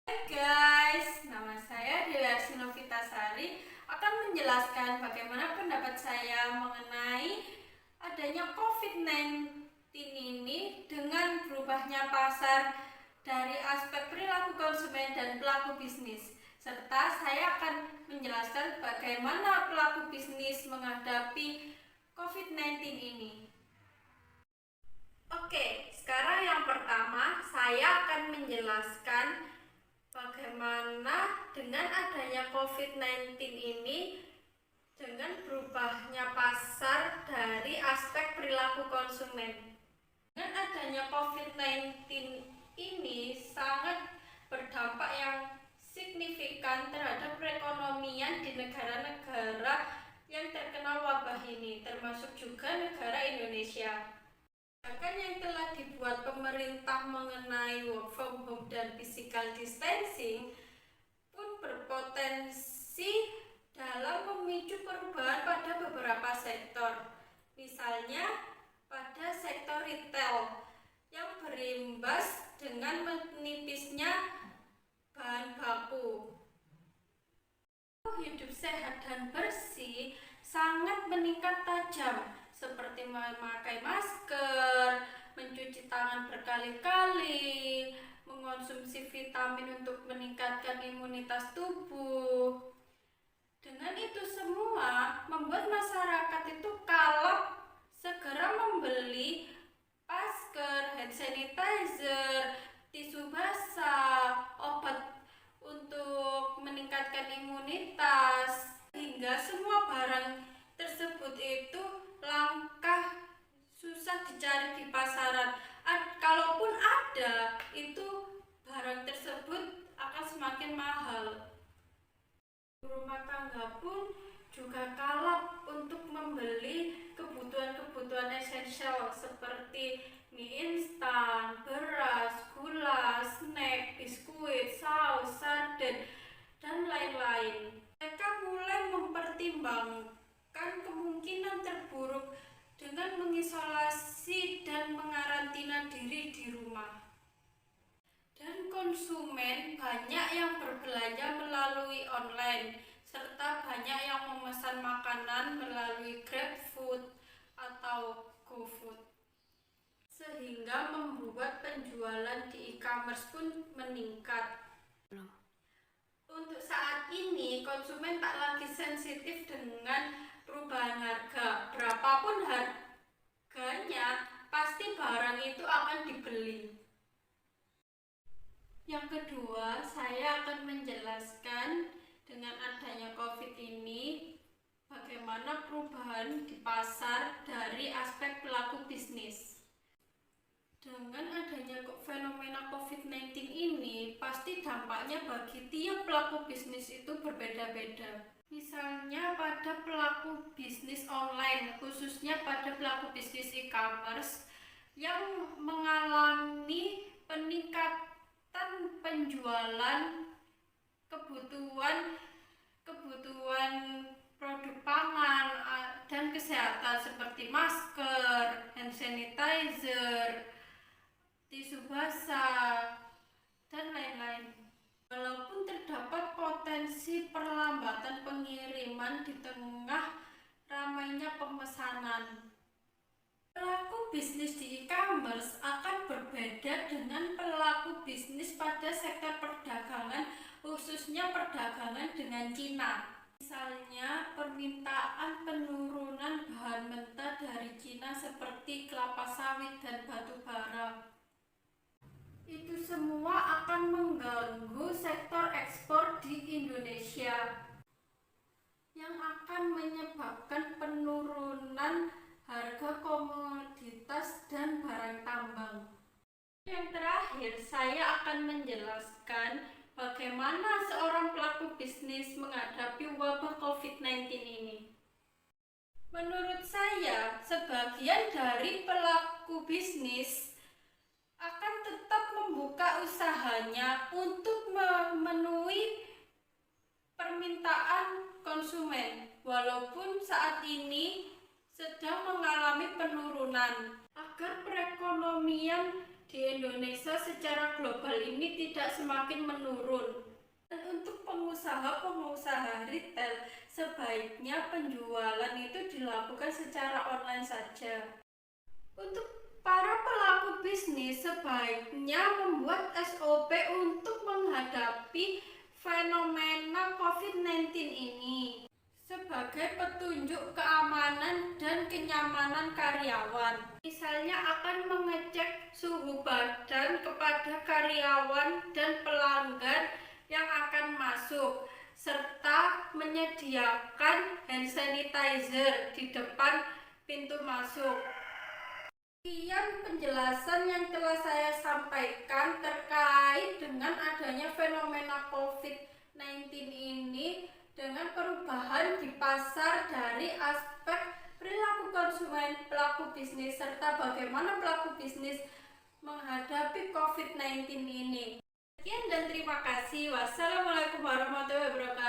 Hai guys, nama saya Dewi Arsinovitasari akan menjelaskan bagaimana pendapat saya mengenai adanya COVID-19 ini dengan berubahnya pasar dari aspek perilaku konsumen dan pelaku bisnis. Serta saya akan menjelaskan bagaimana pelaku bisnis menghadapi COVID-19 ini. Oke, sekarang yang pertama saya akan menjelaskan bagaimana dengan adanya COVID-19 ini dengan berubahnya pasar dari aspek perilaku konsumen. Dengan adanya COVID-19 ini sangat berdampak yang signifikan terhadap perekonomian di negara-negara yang terkena wabah ini, termasuk juga negara Indonesia. Kebijakan yang telah dibuat pemerintah mengenai work from home dan physical distancing pun berpotensi dalam memicu perubahan pada beberapa sektor. Misalnya pada sektor retail yang berimbas dengan menipisnya bahan baku. Hidup sehat dan bersih sangat meningkat tajam, seperti memakai masker, mencuci tangan berkali-kali, mengonsumsi vitamin untuk meningkatkan imunitas tubuh. Dengan itu semua membuat masyarakat itu kalap segera membeli masker, hand sanitizer, tisu basah, obat untuk meningkatkan imunitas, hingga semua barang tersebut itu langka, susah dicari di pasaran. Kalaupun ada, itu barang tersebut akan semakin mahal. Rumah tangga pun juga kalap untuk membeli kebutuhan-kebutuhan esensial seperti mie instan, beras, gula, snack, biskuit, saus, sarden, dan lain-lain. Mereka mulai mempertimbangkan kemungkinan terburuk dengan mengisolasi dan mengarantina diri di rumah. Dan konsumen banyak yang berbelanja melalui online, serta banyak yang memesan makanan melalui GrabFood atau GoFood, sehingga membuat penjualan di e-commerce pun meningkat. Untuk saat ini, konsumen tak lagi sensitif dengan perubahan harga. Berapapun harganya, pasti barang itu akan dibeli. Yang kedua, saya akan menjelaskan dengan adanya COVID ini bagaimana perubahan di pasar dari aspek pelaku bisnis. Dengan adanya fenomena COVID-19 ini, pasti dampaknya bagi tiap pelaku bisnis itu berbeda-beda. Misalnya pada pelaku bisnis online, khususnya pada pelaku bisnis e-commerce yang mengalami peningkatan penjualan kebutuhan produk pangan dan kesehatan seperti masker, hand sanitizer, tisu basah, dan lain-lain. Walaupun terdapat potensi perlambatan pengiriman di tengah ramainya pemesanan, pelaku bisnis di e-commerce akan berbeda dengan pelaku bisnis pada sektor perdagangan, khususnya perdagangan dengan Cina. Misalnya permintaan penurunan bahan mentah dari Cina seperti kelapa sawit dan batu bara. Itu semua akan mengganggu sektor ekspor di Indonesia, yang akan menyebabkan penurunan harga komoditas dan barang tambang. Yang terakhir, saya akan menjelaskan bagaimana seorang pelaku bisnis menghadapi wabah COVID-19 ini. Menurut saya, sebagian dari pelaku bisnis akan tetap membuka usahanya untuk memenuhi permintaan konsumen, walaupun saat ini sedang mengalami penurunan, agar perekonomian di Indonesia secara global ini tidak semakin menurun. Dan untuk pengusaha-pengusaha retail, sebaiknya penjualan itu dilakukan secara online saja. Untuk para pelaku bisnis, sebaiknya membuat SOP untuk menghadapi fenomena COVID-19 ini sebagai petunjuk keamanan dan kenyamanan karyawan. Misalnya akan mengecek suhu badan kepada karyawan dan pelanggan yang akan masuk, serta menyediakan hand sanitizer di depan pintu masuk. Sekian penjelasan yang telah saya sampaikan terkait dengan adanya fenomena COVID-19 ini dengan perubahan di pasar dari aspek perilaku konsumen, pelaku bisnis, serta bagaimana pelaku bisnis menghadapi COVID-19 ini. Sekian dan terima kasih. Wassalamualaikum warahmatullahi wabarakatuh.